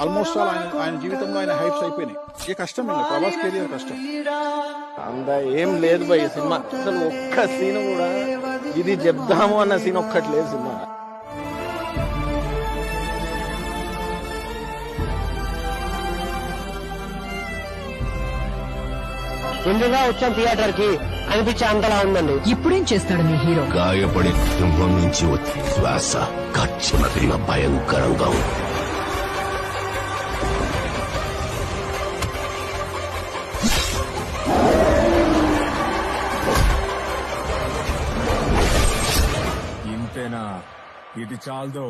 Almost all ఆయన జీవితంలో ఆయన హైప్స్ అయిపోయినాయి. ఇక కష్టం, ఇంకా ప్రభాస్ కెరియర్ కష్టం. అంత ఏం లేదు భయ్ సినిమా. అసలు ఒక్క సీన్ కూడా ఇది చెప్దాము అన్న సీన్ ఒక్కటి లేదు సినిమా. ముందుగా వచ్చాం థియేటర్ కి అనిపించే అంతలా ఉందండి. ఇప్పుడేం చేస్తాడు మీ హీరో? గాయపడి సింహం నుంచి వచ్చే శ్వాస కచ్చిమతిన భయంకరంగా ఉంది. ఇంతేనా? ఇది చాలదో.